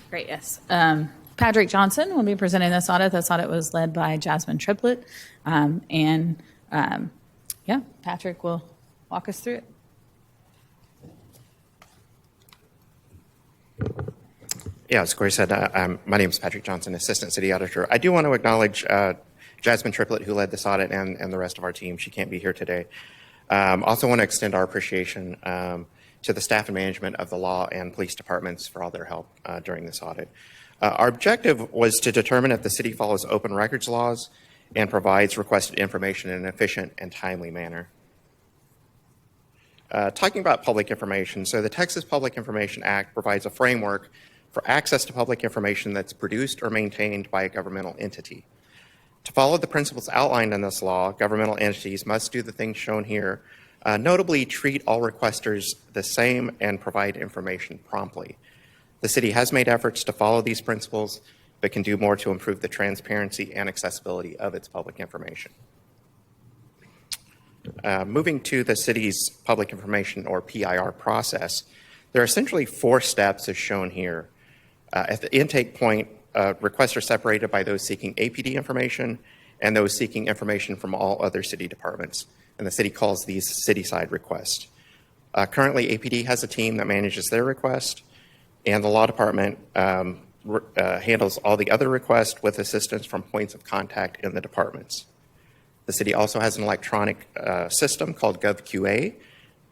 Great, yes. Patrick Johnson will be presenting this audit. This audit was led by Jasmine Triplett. Patrick will walk us through it. Yeah, as Corey said, my name is Patrick Johnson, Assistant City Auditor. I do want to acknowledge Jasmine Triplett, who led this audit, and the rest of our team. She can't be here today. Also want to extend our appreciation to the staff and management of the law and police departments for all their help during this audit. Our objective was to determine if the city follows open records laws and provides requested information in an efficient and timely manner. Talking about public information, so the Texas Public Information Act provides a framework for access to public information that's produced or maintained by a governmental entity. To follow the principles outlined in this law, governmental entities must do the things shown here, notably treat all requesters the same and provide information promptly. The city has made efforts to follow these principles, but can do more to improve the transparency and accessibility of its public information. Moving to the city's public information or PIR process, there are essentially 4 steps as shown here. At the intake point, requests are separated by those seeking APD information and those seeking information from all other city departments, and the city calls these city-side requests. Currently, APD has a team that manages their request, and the law department handles all the other requests with assistance from points of contact in the departments. The city also has an electronic system called GovQA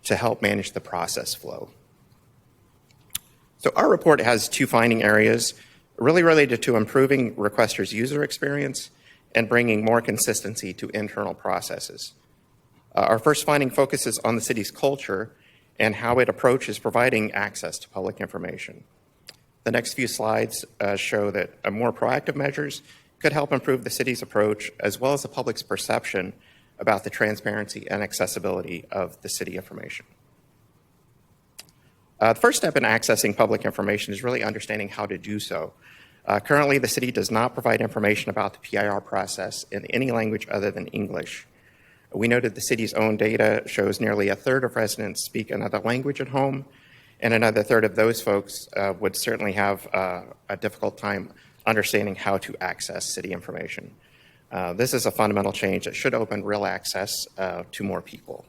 to help manage the process flow. So our report has 2 finding areas really related to improving requesters' user experience and bringing more consistency to internal processes. Our first finding focuses on the city's culture and how it approaches providing access to public information. The next few slides show that more proactive measures could help improve the city's approach as well as the public's perception about the transparency and accessibility of the city information. The first step in accessing public information is really understanding how to do so. Currently, the city does not provide information about the PIR process in any language other than English. We noted the city's own data shows nearly a third of residents speak another language at home, and another third of those folks would certainly have a difficult time understanding how to access city information. This is a fundamental change that should open real access to more people.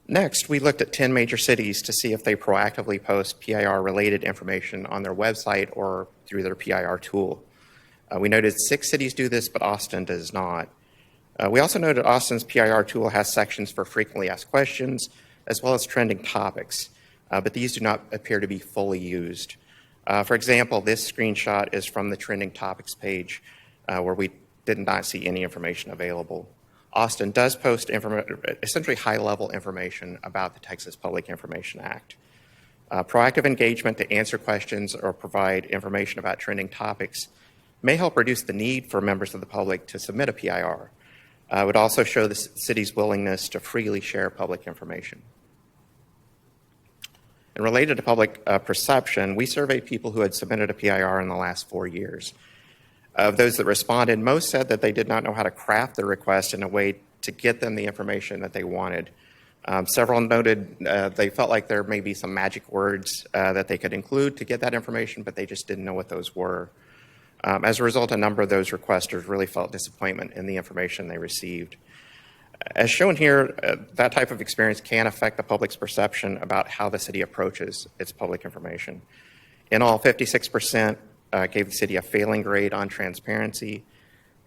Next, we looked at 10 major cities to see if they proactively post PIR-related information on their website or through their PIR tool. We noted 6 cities do this, but Austin does not. We also noted Austin's PIR tool has sections for frequently asked questions, as well as trending topics, but these do not appear to be fully used. For example, this screenshot is from the trending topics page, where we did not see any information available. Austin does post essentially high-level information about the Texas Public Information Act. Proactive engagement to answer questions or provide information about trending topics may help reduce the need for members of the public to submit a PIR. It would also show the city's willingness to freely share public information. And related to public perception, we surveyed people who had submitted a PIR in the last 4 years. Of those that responded, most said that they did not know how to craft their request in a way to get them the information that they wanted. Several noted they felt like there may be some magic words that they could include to get that information, but they just didn't know what those were. As a result, a number of those requesters really felt disappointment in the information they received. As shown here, that type of experience can affect the public's perception about how the city approaches its public information. In all, 56% gave the city a failing grade on transparency,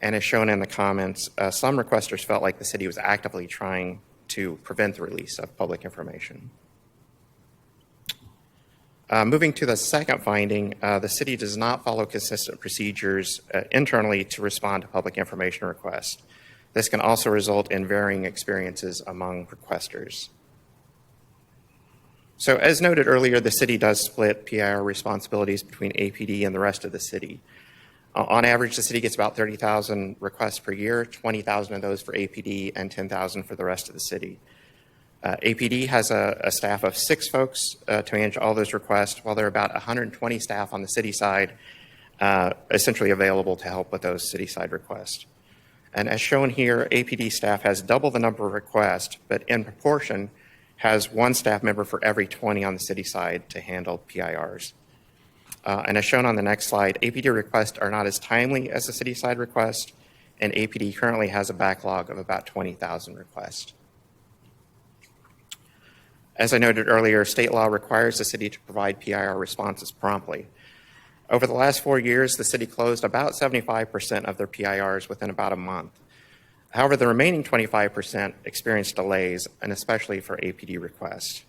and as shown in the comments, some requesters felt like the city was actively trying to prevent the release of public information. Moving to the second finding, the city does not follow consistent procedures internally to respond to public information requests. This can also result in varying experiences among requesters. So as noted earlier, the city does split PIR responsibilities between APD and the rest of the city. On average, the city gets about 30,000 requests per year, 20,000 of those for APD and 10,000 for the rest of the city. APD has a staff of 6 folks to manage all those requests, while there are about 120 staff on the city side essentially available to help with those city side requests. And as shown here, APD staff has double the number of requests, but in proportion, has one staff member for every 20 on the city side to handle PIRs. And as shown on the next slide, APD requests are not as timely as the city side request, and APD currently has a backlog of about 20,000 requests. As I noted earlier, state law requires the city to provide PIR responses promptly. Over the last 4 years, the city closed about 75% of their PIRs within about a month. However, the remaining 25% experienced delays, and especially for APD requests.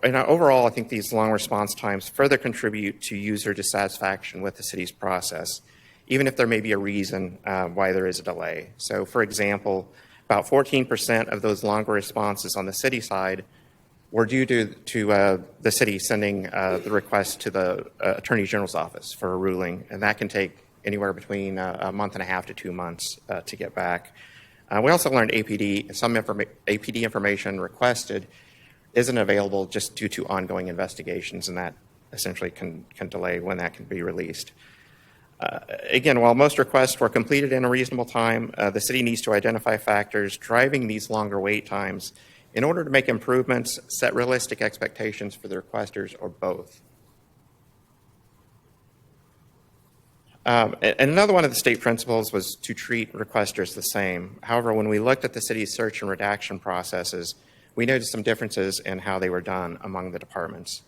And overall, I think these long response times further contribute to user dissatisfaction with the city's process, even if there may be a reason why there is a delay. So, for example, about 14% of those longer responses on the city side were due to the city sending the request to the Attorney General's office for a ruling, and that can take anywhere between a month and a half to 2 months to get back. We also learned some APD information requested isn't available just due to ongoing investigations, and that essentially can delay when that can be released. Again, while most requests were completed in a reasonable time, the city needs to identify factors driving these longer wait times in order to make improvements, set realistic expectations for the requesters, or both. And another one of the state principles was to treat requesters the same. However, when we looked at the city's search and redaction processes, we noticed some differences in how they were done among the departments.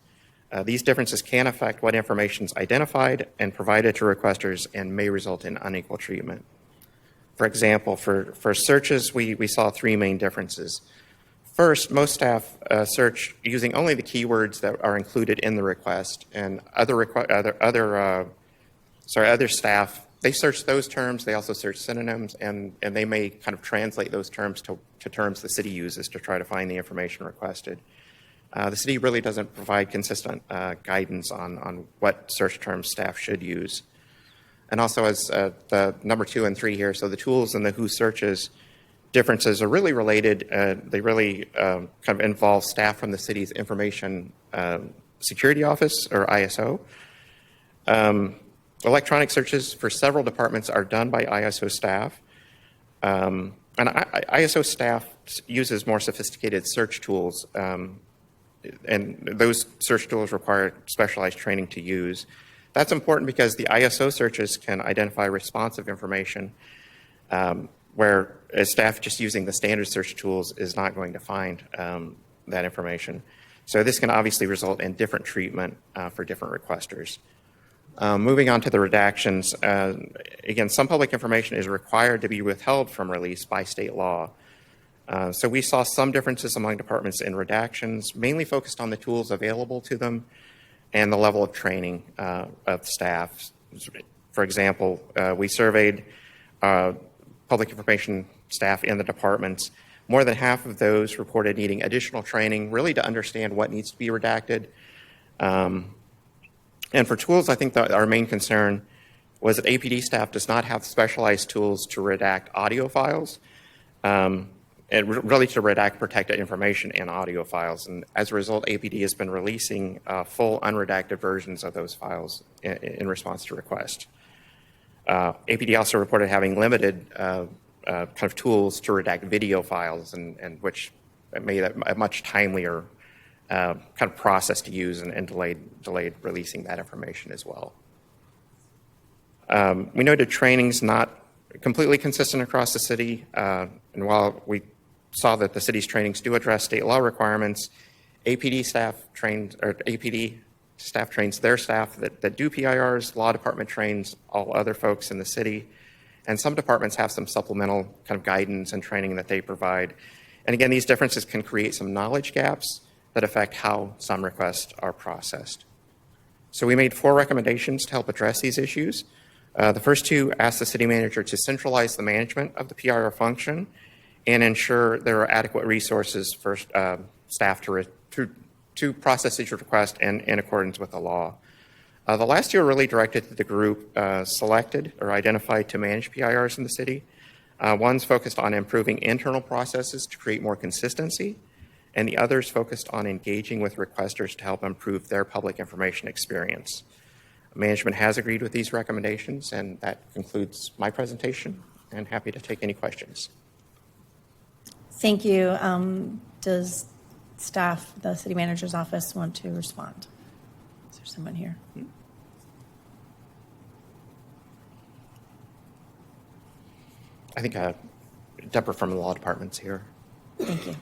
These differences can affect what information is identified and provided to requesters and may result in unequal treatment. For example, for searches, we saw 3 main differences. First, most staff search using only the keywords that are included in the request, and other staff, they search those terms. They also search synonyms, and they may kind of translate those terms to terms the city uses to try to find the information requested. The city really doesn't provide consistent guidance on what search terms staff should use. And also, as the number 2 and 3 here, so the tools and the who searches differences are really related. They really kind of involve staff from the city's Information Security Office, or ISO. Electronic searches for several departments are done by ISO staff. And ISO staff uses more sophisticated search tools, and those search tools require specialized training to use. That's important because the ISO searches can identify responsive information, where a staff just using the standard search tools is not going to find that information. So this can obviously result in different treatment for different requesters. Moving on to the redactions, again, some public information is required to be withheld from release by state law. So we saw some differences among departments in redactions, mainly focused on the tools available to them and the level of training of staff. For example, we surveyed public information staff in the departments. More than half of those reported needing additional training, really to understand what needs to be redacted. And for tools, I think that our main concern was that APD staff does not have specialized tools to redact audio files, and really to redact protected information in audio files. And as a result, APD has been releasing full unredacted versions of those files in response to requests. APD also reported having limited kind of tools to redact video files, and which made it a much timelier kind of process to use, and delayed releasing that information as well. We noted training's not completely consistent across the city, and while we saw that the city's trainings do address state law requirements, APD staff trains their staff that do PIRs. Law department trains all other folks in the city, and some departments have some supplemental kind of guidance and training that they provide. And again, these differences can create some knowledge gaps that affect how some requests are processed. So we made 4 recommendations to help address these issues. The first 2 asked the city manager to centralize the management of the PIR function and ensure there are adequate resources for staff to process each request in accordance with the law. The last 2 are really directed to the group selected or identified to manage PIRs in the city. One's focused on improving internal processes to create more consistency, and the other's focused on engaging with requesters to help improve their public information experience. Management has agreed with these recommendations, and that concludes my presentation, and happy to take any questions. Thank you. Does staff, the city manager's office want to respond? Is there someone here? I think Deborah from the law department's here. Thank you.